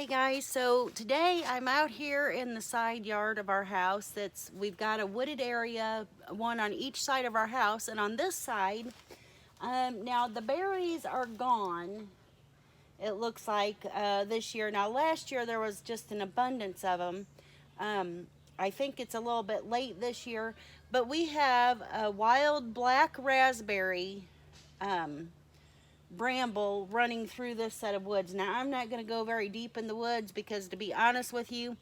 Hey guys, so today I'm out here in the side yard of our house. We've got a wooded area, one on each side of our house, and on this side, now the berries are gone. It looks like this year. Now last year there was just an abundance of them. I think it's a little bit late this year, but we have a wild black raspberry. Um, Bramble running through this set of woods. Now, I'm not going to go very deep in the woods because, to be honest with you,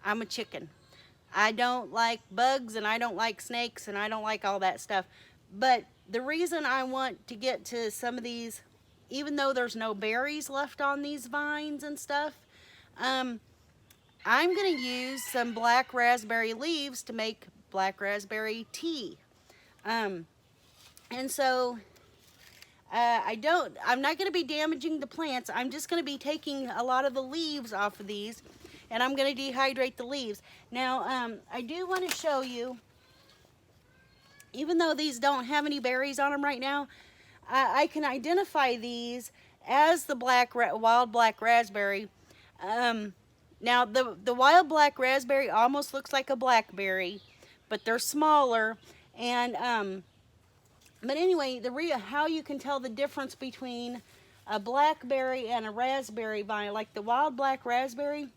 I'm a chicken. I don't like bugs and I don't like snakes and I don't like all that stuff. But the reason I want to get to some of these, even though there's no berries left on these vines and stuff, um, I'm going to use some black raspberry leaves to make black raspberry tea. Um, and so I'm not going to be damaging the plants. I'm just going to be taking a lot of the leaves off of these, and I'm going to dehydrate the leaves. Now, I do want to show you, even though these don't have any berries on them right now, I can identify these as the wild black raspberry. Now, the wild black raspberry almost looks like a blackberry, but they're smaller, and but anyway, how you can tell the difference between a blackberry and a raspberry vine, like the wild black raspberry,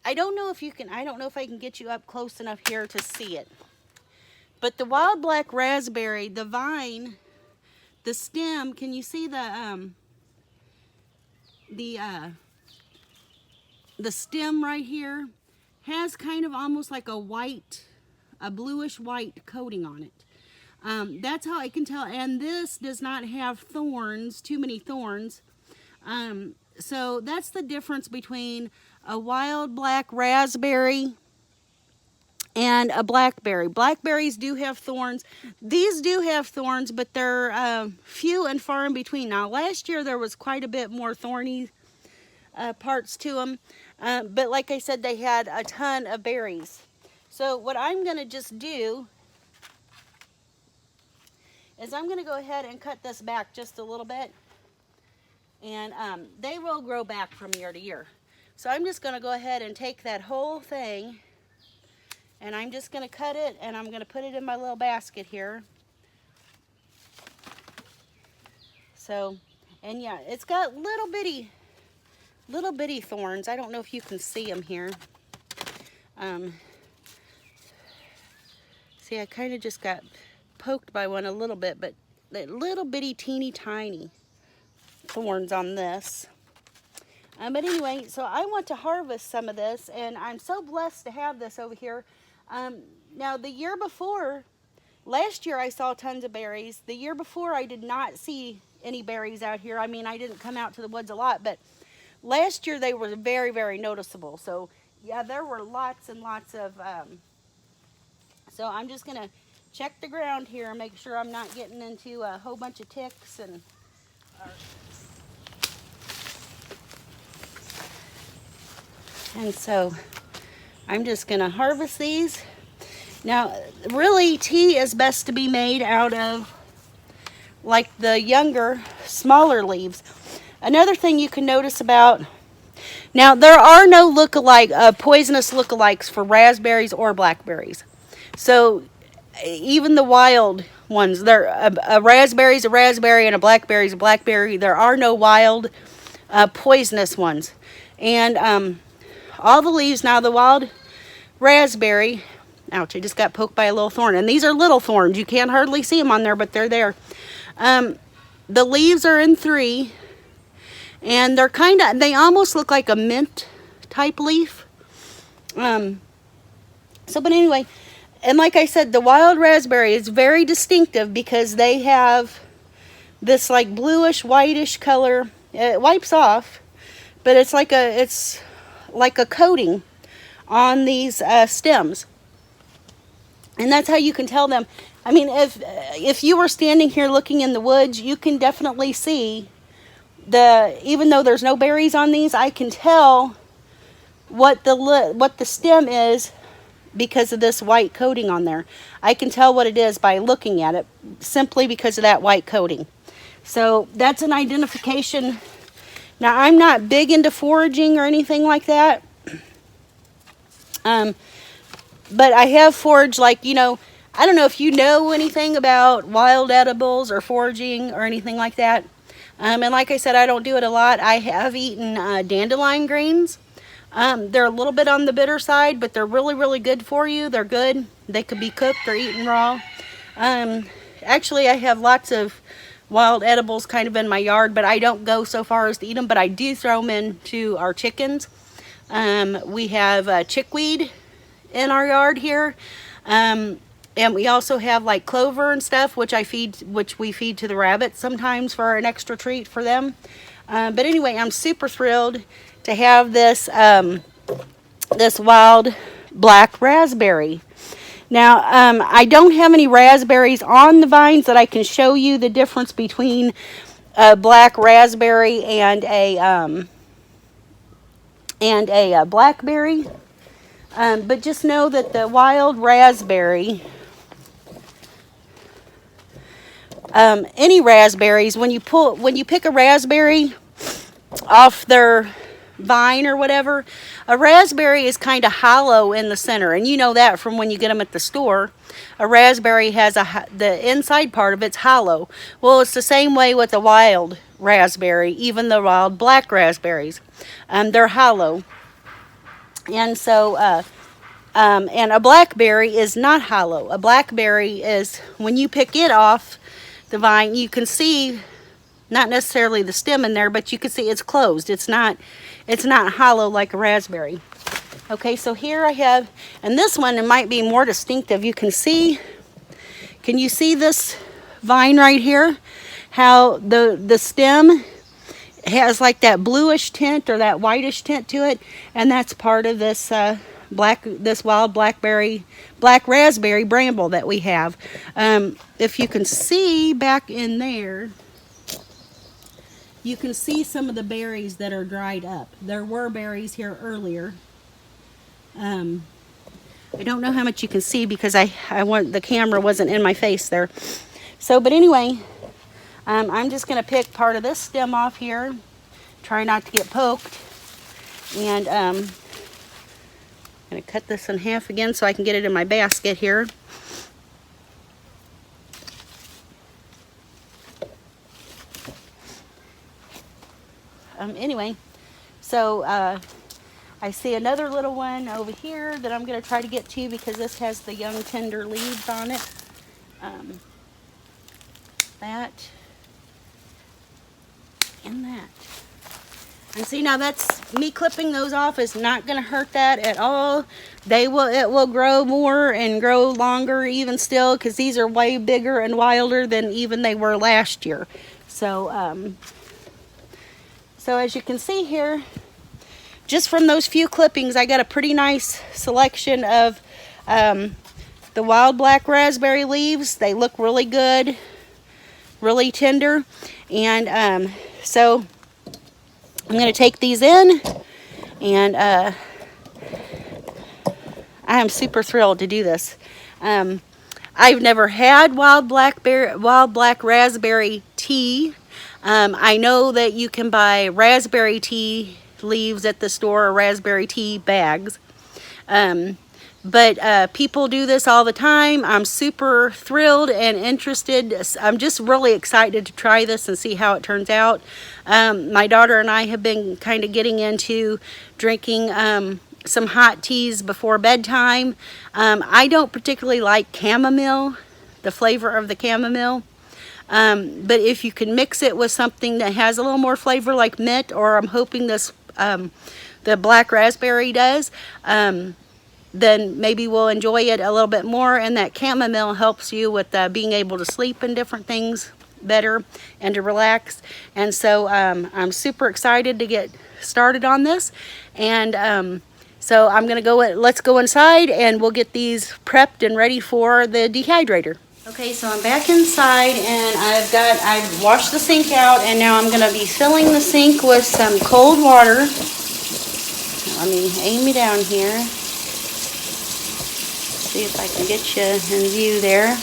I don't know if I can get you up close enough here to see it. But the wild black raspberry, the vine, the stem, can you see the stem right here has kind of almost like a bluish white coating on it. That's how I can tell. And this does not have thorns, too many thorns. So that's the difference between a wild black raspberry and a blackberry. Blackberries do have thorns. These do have thorns, but they're few and far in between. Now, last year there was quite a bit more thorny parts to them. But like I said, they had a ton of berries. So what I'm going to just do is I'm going to go ahead and cut this back just a little bit, and they will grow back from year to year. So I'm just going to go ahead and take that whole thing, and I'm just going to cut it, and I'm going to put it in my little basket here. So, and yeah, it's got little bitty thorns. I don't know if you can see them here. See, I kind of just got poked by one a little bit, but that little bitty teeny tiny thorns on this. But anyway, so I want to harvest some of this, and I'm so blessed to have this over here. Now, the year before, last year I saw tons of berries. The year before I did not see any berries out here. I mean, I didn't come out to the woods a lot, but last year they were very, very noticeable. So yeah, there were lots and lots of, so I'm just going to check the ground here and make sure I'm not getting into a whole bunch of ticks and so I'm just going to harvest these. Now, really, tea is best to be made out of like the younger, smaller leaves. Another thing you can notice about, now there are no poisonous lookalikes for raspberries or blackberries. So even the wild ones, a raspberry is a raspberry and a blackberry is a blackberry. There are no wild poisonous ones. And all the leaves, now the wild raspberry, ouch, I just got poked by a little thorn. And these are little thorns. You can't hardly see them on there, but they're there. The leaves are in 3. And they almost look like a mint type leaf. But anyway, and like I said, the wild raspberry is very distinctive because they have this like bluish, whitish color. It wipes off, but it's like a coating on these stems. And that's how you can tell them. I mean, if you were standing here looking in the woods, you can definitely see even though there's no berries on these, I can tell what the stem is because of this white coating on there. I can tell what it is by looking at it simply because of that white coating. So that's an identification Now, I'm not big into foraging or anything like that. But I have foraged, like, you know, I don't know if you know anything about wild edibles or foraging or anything like that. And like I said, I don't do it a lot. I have eaten dandelion greens. They're a little bit on the bitter side, but they're really, really good for you. They're good. They could be cooked or eaten raw. Actually, I have lots of wild edibles kind of in my yard, but I don't go so far as to eat them, but I do throw them into our chickens. We have chickweed in our yard here. And we also have like clover and stuff, which we feed to the rabbits sometimes for an extra treat for them. But anyway, I'm super thrilled to have this this wild black raspberry. Now, I don't have any raspberries on the vines that I can show you the difference between a black raspberry and a blackberry. But just know that the wild raspberry, any raspberries, when you pick a raspberry off their vine or whatever, a raspberry is kind of hollow in the center, and you know that from when you get them at the store. A raspberry has the inside part of it's hollow. Well, it's the same way with the wild raspberry, even the wild black raspberries. They're hollow. And so, and a blackberry is not hollow. A blackberry is, when you pick it off the vine, you can see not necessarily the stem in there, but you can see it's closed. It's not hollow like a raspberry. Okay, so here I have, and this one, it might be more distinctive. You can you see this vine right here? How the stem has like that bluish tint or that whitish tint to it, and that's part of this wild black raspberry bramble that we have. If you can see back in there, you can see some of the berries that are dried up. There were berries here earlier. I don't know how much you can see because the camera wasn't in my face there. So, but anyway, I'm just going to pick part of this stem off here. Try not to get poked. And I'm going to cut this in half again so I can get it in my basket here. Anyway, so I see another little one over here that I'm going to try to get to because this has the young tender leaves on it. That and that. And see, now that's me clipping those off is not going to hurt that at all. It will grow more and grow longer even still, because these are way bigger and wilder than even they were last year. So so as you can see here, just from those few clippings, I got a pretty nice selection of the wild black raspberry leaves. They look really good, really tender. And so I'm going to take these in, and I am super thrilled to do this. I've never had wild black raspberry tea. I know that you can buy raspberry tea leaves at the store, or raspberry tea bags. But people do this all the time. I'm super thrilled and interested. I'm just really excited to try this and see how it turns out. My daughter and I have been kind of getting into drinking some hot teas before bedtime. I don't particularly like chamomile, the flavor of the chamomile. But if you can mix it with something that has a little more flavor like mint, or I'm hoping this the black raspberry does, then maybe we'll enjoy it a little bit more. And that chamomile helps you with being able to sleep and different things better and to relax. And so I'm super excited to get started on this. And so I'm gonna let's go inside and we'll get these prepped and ready for the dehydrator. Okay, so I'm back inside, and I've washed the sink out, and now I'm gonna be filling the sink with some cold water. Let me aim me down here. See if I can get you in view there.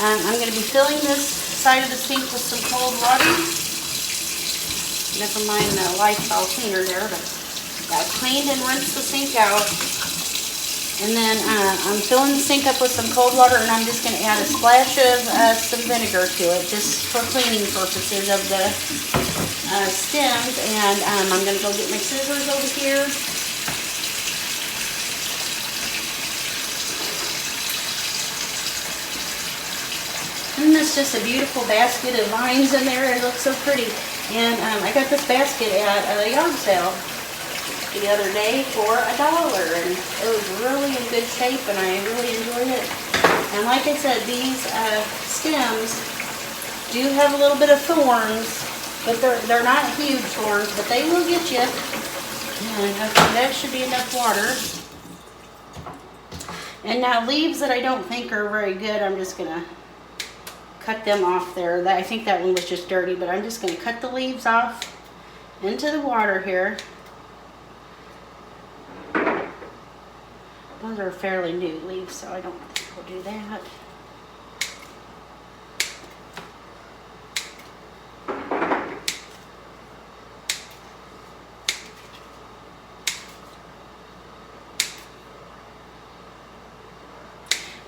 I'm going to be filling this side of the sink with some cold water. Never mind the Lysol cleaner there, but I cleaned and rinsed the sink out. And then I'm filling the sink up with some cold water, and I'm just going to add a splash of some vinegar to it, just for cleaning purposes of the stems. And I'm going to go get my scissors over here. And it's just a beautiful basket of vines in there. It looks so pretty. And I got this basket at a yard sale the other day for $1, and it was really in good shape, and I really enjoyed it. And like I said, these stems do have a little bit of thorns, but they're not huge thorns, but they will get you. And okay, that should be enough water. And now leaves that I don't think are very good, I'm just gonna cut them off there. I think that one was just dirty, but I'm just gonna cut the leaves off into the water here. Those are fairly new leaves, so I don't think we'll do that.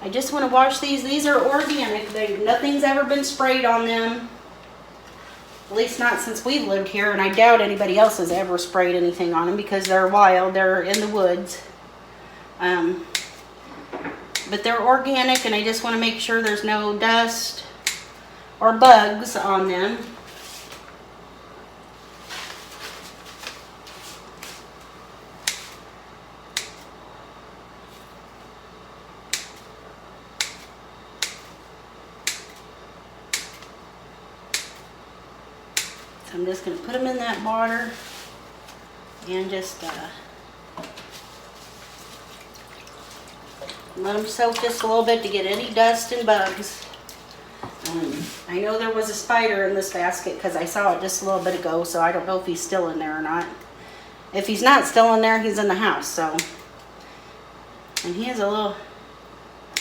I just want to wash these. These are organic. Nothing's ever been sprayed on them. At least not since we've lived here, and I doubt anybody else has ever sprayed anything on them because they're wild. They're in the woods. But they're organic, and I just want to make sure there's no dust or bugs on them. So I'm just going to put them in that water and just let them soak just a little bit to get any dust and bugs. I know there was a spider in this basket because I saw it just a little bit ago, so I don't know if he's still in there or not. If he's not still in there, he's in the house, so. And he has a little,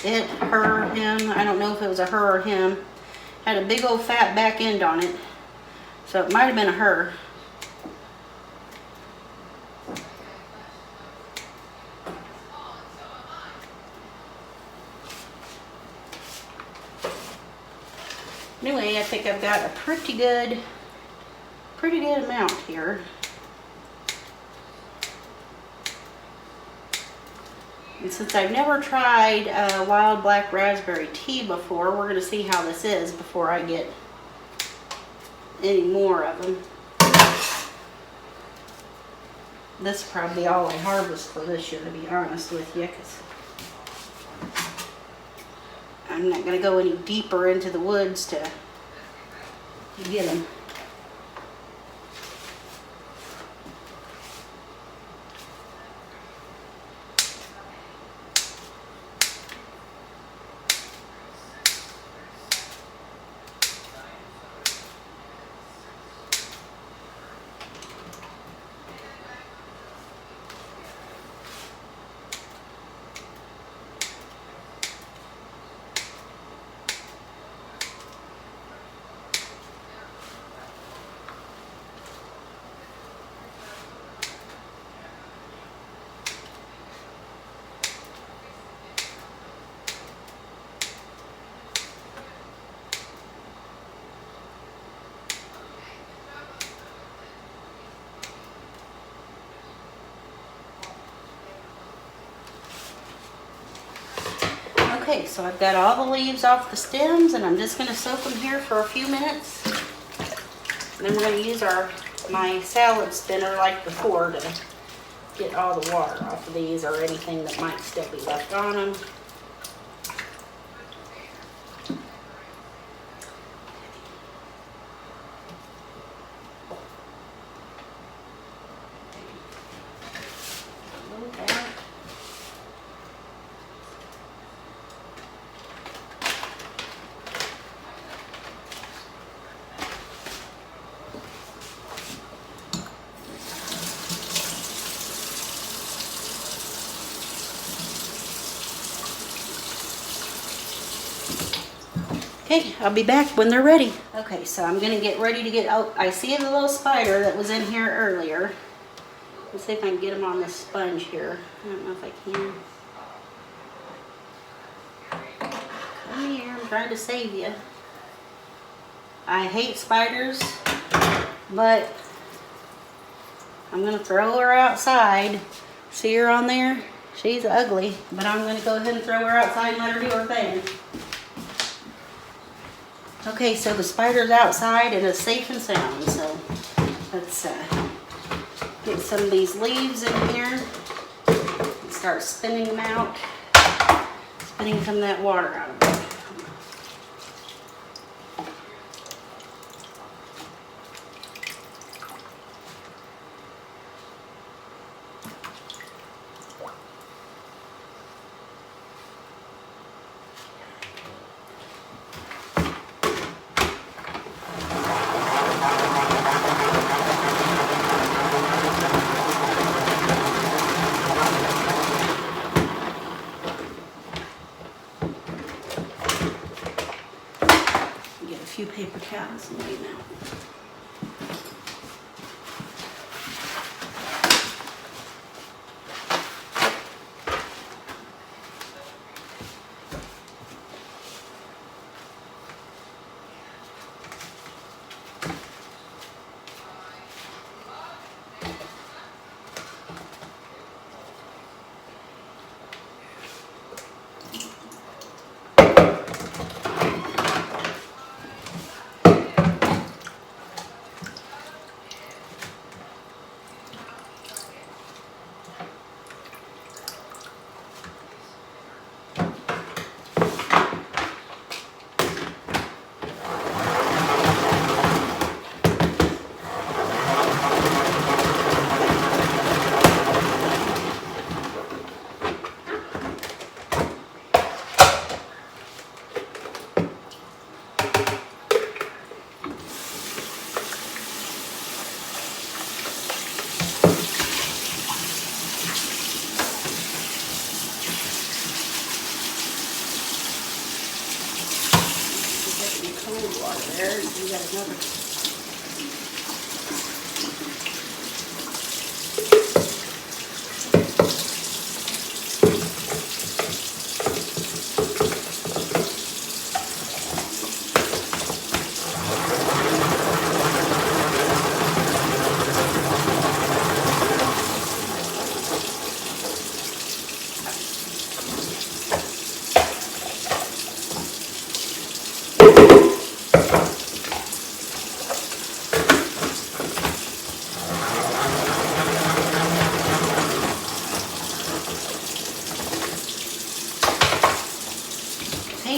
it, her, him, I don't know if it was a her or him, had a big old fat back end on it, so it might have been a her. Anyway, I think I've got a pretty good amount here. And since I've never tried wild black raspberry tea before, we're going to see how this is before I get any more of them. This is probably all I harvest for this year, to be honest with you, because I'm not going to go any deeper into the woods to get them. Okay, so I've got all the leaves off the stems, and I'm just going to soak them here for a few minutes. And then we're going to use my salad spinner like before to get all the water off of these or anything that might still be left on them. Okay, I'll be back when they're ready. Okay. Okay, so I'm gonna get ready to get out. I see the little spider that was in here earlier. Let's see if I can get him on this sponge here. I don't know if I can. Come here, I'm trying to save you. I hate spiders, but I'm gonna throw her outside. See her on there? She's ugly, but I'm gonna go ahead and throw her outside and let her do her thing. Okay, so the spider's outside and is safe and sound, so let's get some of these leaves in here and start spinning them out, spinning some of that water out of them. Paper towels and lay them out. Cold water there. You got another.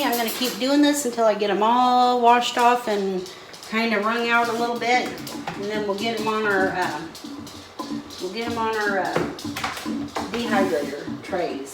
I'm going to keep doing this until I get them all washed off and kind of wrung out a little bit, and then we'll get them on our dehydrator trays.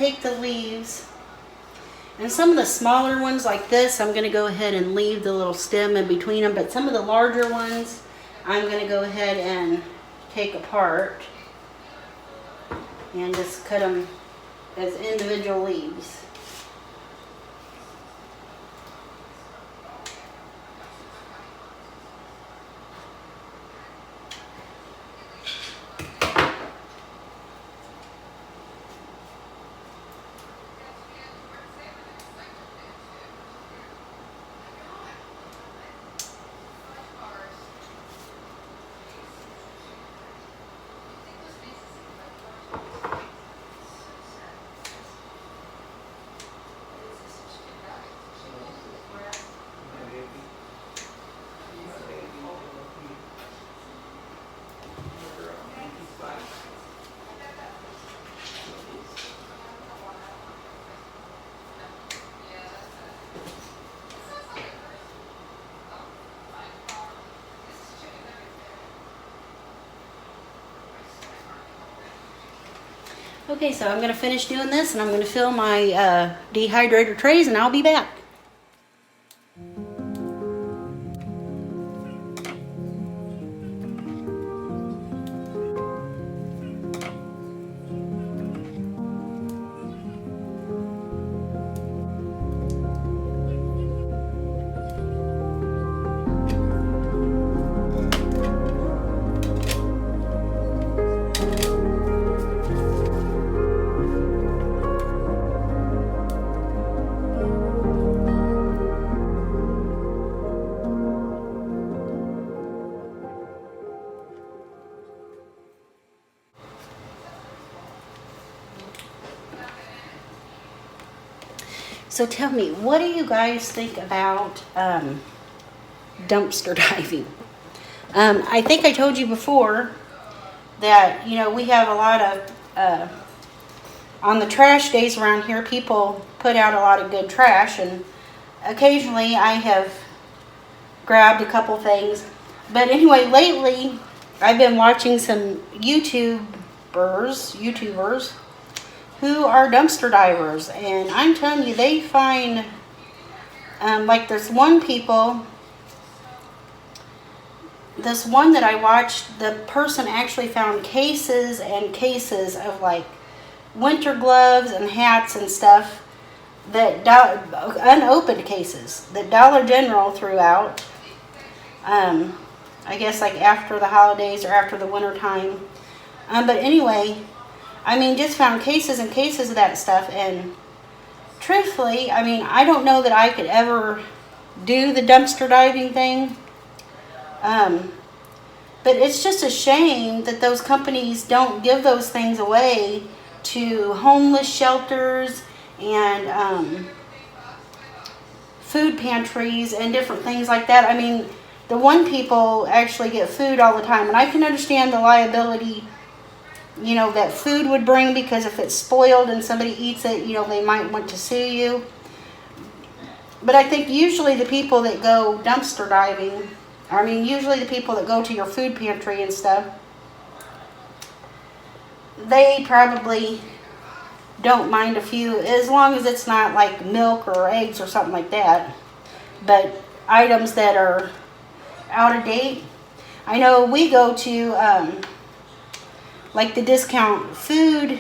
take the leaves, and some of the smaller ones like this, I'm going to go ahead and leave the little stem in between them. But some of the larger ones, I'm going to go ahead and take apart and just cut them as individual leaves. Okay, so I'm going to finish doing this, and I'm going to fill my dehydrator trays, and I'll be back. So tell me, what do you guys think about dumpster diving? I think I told you before that, you know, we have a lot of, on the trash days around here, people put out a lot of good trash, and occasionally I have grabbed a couple things. But anyway, lately I've been watching some YouTubers who are dumpster divers, and I'm telling you, they find, like this one that I watched, the person actually found cases and cases of like winter gloves and hats and stuff, that unopened cases that Dollar General threw out, I guess like after the holidays or after the winter time. But anyway, I mean, just found cases and cases of that stuff, and truthfully, I mean, I don't know that I could ever do the dumpster diving thing. But it's just a shame that those companies don't give those things away to homeless shelters and food pantries and different things like that. I mean, the one people actually get food all the time, and I can understand the liability, you know, that food would bring, because if it's spoiled and somebody eats it, you know, they might want to sue you. But I think usually the people that go dumpster diving, I mean, usually the people that go to your food pantry and stuff, they probably don't mind a few, as long as it's not like milk or eggs or something like that. But items that are out of date, I know we go to like the discount food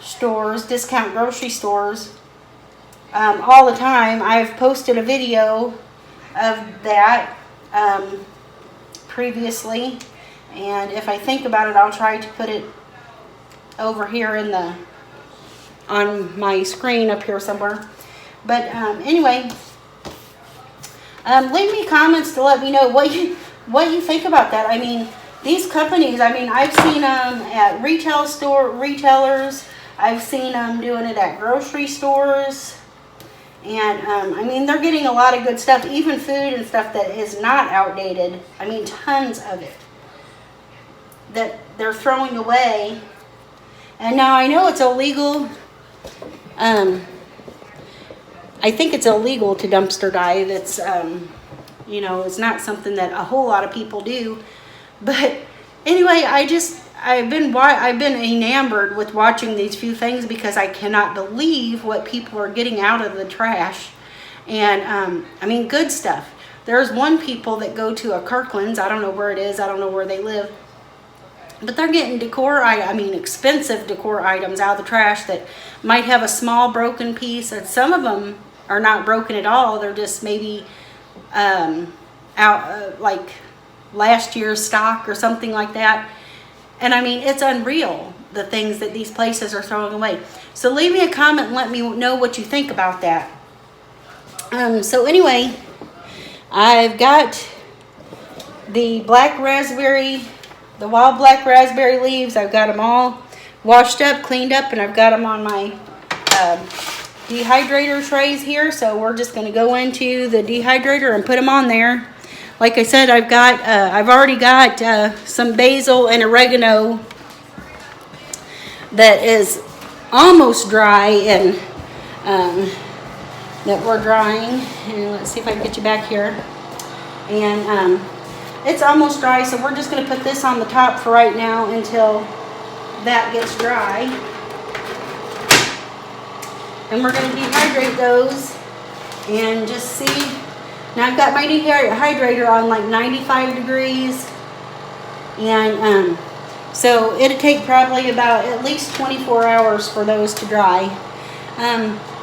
stores, discount grocery stores, all the time. I've posted a video of that previously, and if I think about it, I'll try to put it over here in the on my screen up here somewhere. But anyway, leave me comments to let me know what you think about that. I mean, these companies, I mean, I've seen them at retailers. I've seen them doing it at grocery stores. And, I mean, they're getting a lot of good stuff, even food and stuff that is not outdated. I mean, tons of it that they're throwing away. And now I know it's illegal. I think it's illegal to dumpster dive. It's, you know, it's not something that a whole lot of people do. But anyway, I've been enamored with watching these few things because I cannot believe what people are getting out of the trash. And I mean, good stuff. There's one people that go to a Kirkland's. I don't know where it is. I don't know where they live. But they're getting expensive decor items out of the trash that might have a small broken piece. And some of them are not broken at all. They're just maybe like last year's stock or something like that. And I mean, it's unreal, the things that these places are throwing away. So leave me a comment and let me know what you think about that. So anyway, I've got the wild black raspberry leaves. I've got them all washed up, cleaned up, and I've got them on my dehydrator trays here. So we're just going to go into the dehydrator and put them on there. Like I said, I've already got some basil and oregano that is almost dry and that we're drying. And let's see if I can get you back here. And it's almost dry, so we're just going to put this on the top for right now until that gets dry. And we're going to dehydrate those and just see. Now I've got my dehydrator on like 95 degrees, and so it'll take probably about at least 24 hours for those to dry.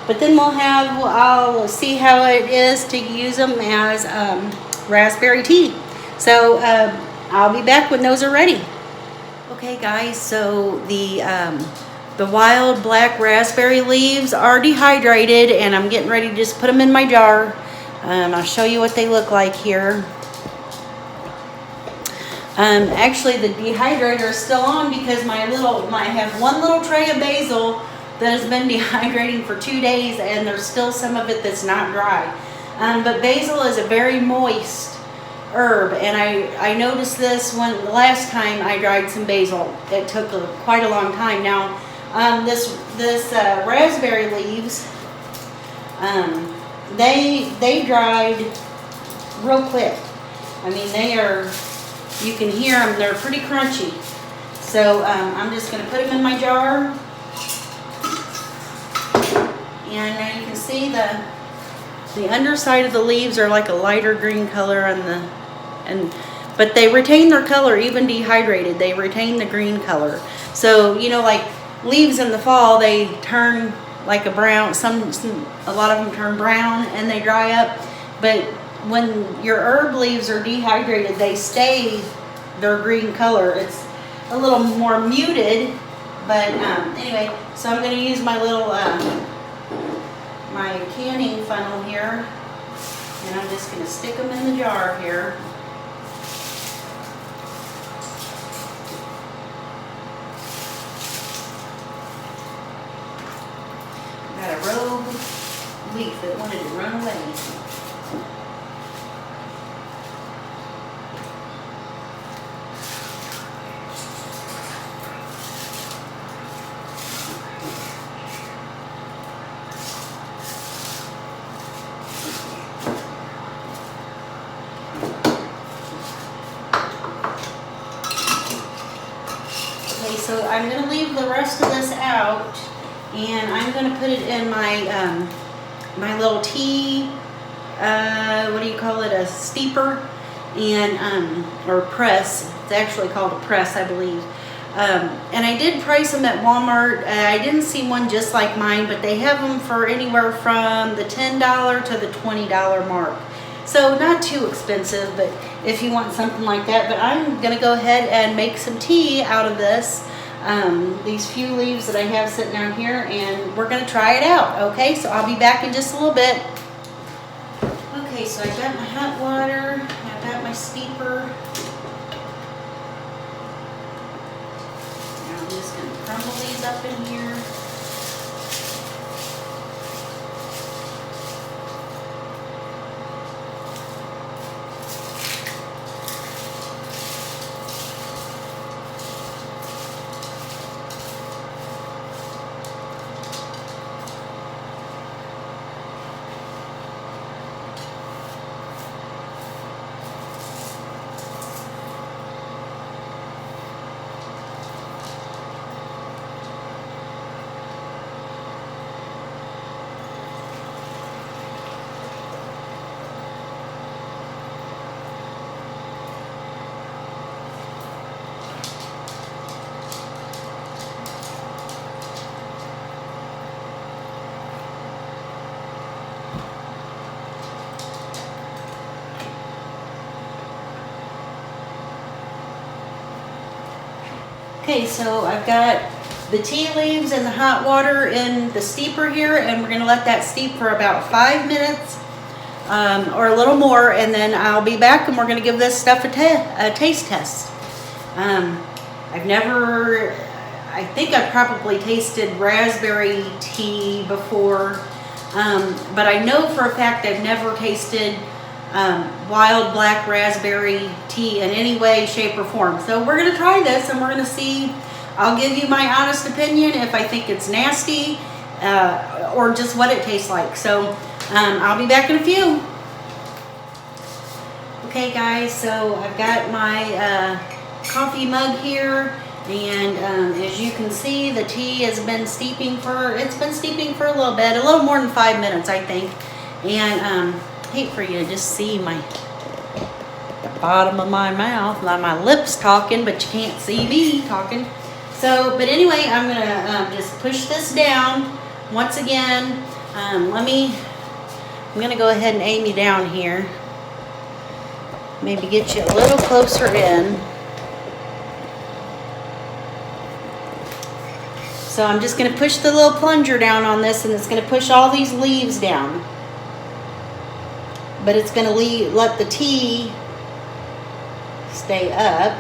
But then I'll see how it is to use them as raspberry tea. So I'll be back when those are ready. Okay guys, so the wild black raspberry leaves are dehydrated, and I'm getting ready to just put them in my jar. I'll show you what they look like here. Actually, the dehydrator is still on because I have one little tray of basil that has been dehydrating for 2 days, and there's still some of it that's not dry. But basil is a very moist herb, and I noticed this the last time I dried some basil. It took quite a long time. Now, this raspberry leaves, they dried real quick. I mean, you can hear them, they're pretty crunchy. So I'm just going to put them in my jar. And now you can see the underside of the leaves are like a lighter green color but they retain their color even dehydrated. They retain the green color. So, you know, like leaves in the fall, they turn like a brown, a lot of them turn brown and they dry up, but when your herb leaves are dehydrated, they stay their green color. It's a little more muted, but anyway, so I'm going to use my little my canning funnel here, and I'm just going to stick them in the jar here. Got a rogue leaf that wanted to run away. Okay, so I'm going to leave the rest of this out. And I'm going to put it in my my little tea, what do you call it, a steeper, and or press. It's actually called a press, I believe. And I did price them at Walmart. I didn't see one just like mine, but they have them for anywhere from the $10 to the $20 mark. So not too expensive, but if you want something like that. But I'm going to go ahead and make some tea out of this. These few leaves that I have sitting down here, and we're going to try it out. Okay, so I'll be back in just a little bit. Okay, so I've got my hot water, I've got my steeper. Now I'm just going to crumble these up in here. Okay, so I've got the tea leaves and the hot water in the steeper here, and we're gonna let that steep for about 5 minutes or a little more, and then I'll be back and we're gonna give this stuff a taste test. I think I've probably tasted raspberry tea before, but I know for a fact I've never tasted wild black raspberry tea in any way, shape, or form. So we're going to try this and we're going to see. I'll give you my honest opinion if I think it's nasty or just what it tastes like. So I'll be back in a few. Okay guys, so I've got my coffee mug here, and as you can see, the tea has been steeping for a little bit, a little more than 5 minutes I think. And hate for you to just see the bottom of my mouth, like my lips talking, but you can't see me talking. So, but anyway, I'm gonna just push this down once again. I'm gonna go ahead and aim you down here. Maybe get you a little closer in. So I'm just gonna push the little plunger down on this, and it's gonna push all these leaves down. But it's going to let the tea stay up.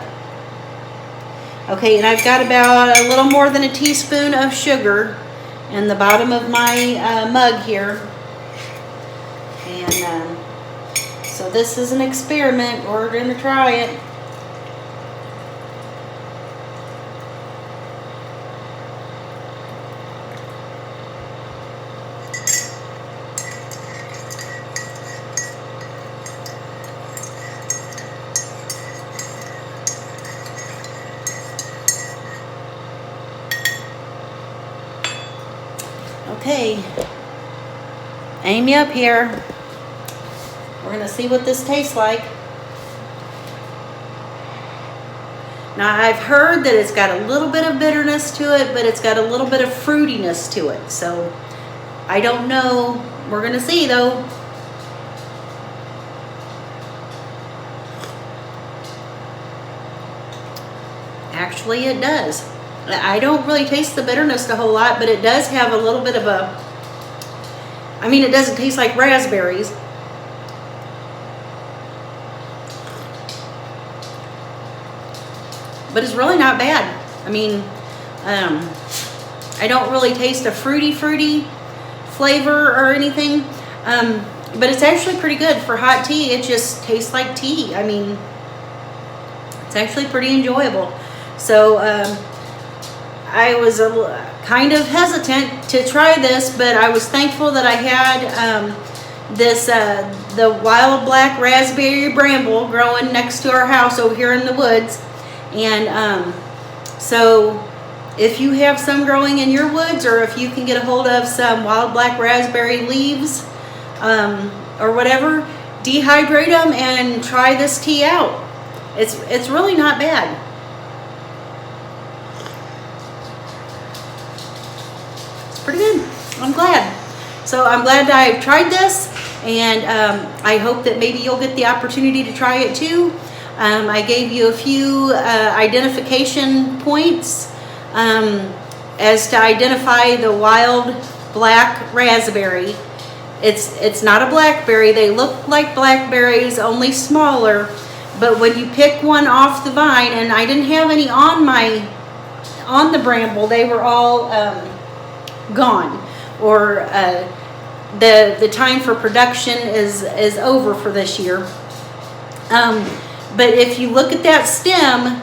Okay, and I've got about a little more than a teaspoon of sugar in the bottom of my mug here. And so this is an experiment. We're going to try it. Okay, aim you up here. We're going to see what this tastes like. Now I've heard that it's got a little bit of bitterness to it, but it's got a little bit of fruitiness to it. So I don't know. We're going to see though. Actually it does. I don't really taste the bitterness a whole lot, but it does have a little bit of a, I mean, it doesn't taste like raspberries. But it's really not bad. I mean, I don't really taste a fruity flavor or anything. But it's actually pretty good for hot tea. It just tastes like tea. I mean, it's actually pretty enjoyable. So, I was kind of hesitant to try this, but I was thankful that I had the wild black raspberry bramble growing next to our house over here in the woods. And so if you have some growing in your woods, or if you can get a hold of some wild black raspberry leaves or whatever, dehydrate them and try this tea out. It's really not bad. Pretty good. I'm glad. So I'm glad that I've tried this, and I hope that maybe you'll get the opportunity to try it too. I gave you a few identification points as to identify the wild black raspberry. It's not a blackberry. They look like blackberries, only smaller. But when you pick one off the vine, and I didn't have any on the bramble, they were all gone, or the time for production is over for this year. But if you look at that stem,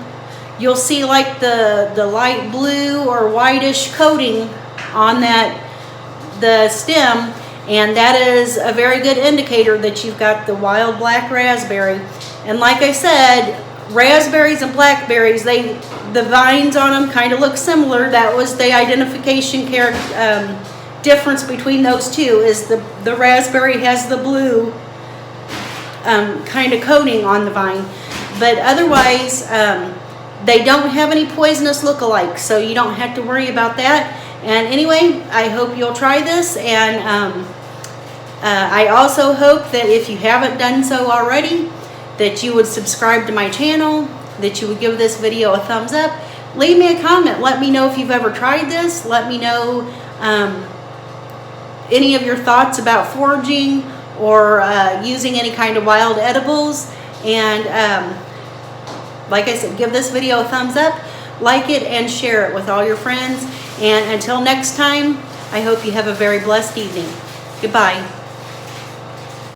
you'll see like the light blue or whitish coating on the stem, and that is a very good indicator that you've got the wild black raspberry. And like I said, raspberries and blackberries, the vines on them kind of look similar. That was the identification difference between those two, is the raspberry has the blue kind of coating on the vine. But otherwise, they don't have any poisonous lookalikes, so you don't have to worry about that. And anyway, I hope you'll try this, and I also hope that if you haven't done so already, that you would subscribe to my channel, that you would give this video a thumbs up, leave me a comment. Let me know if you've ever tried this. Let me know any of your thoughts about foraging or using any kind of wild edibles. And like I said, give this video a thumbs up, like it, and share it with all your friends. And until next time, I hope you have a very blessed evening. Goodbye.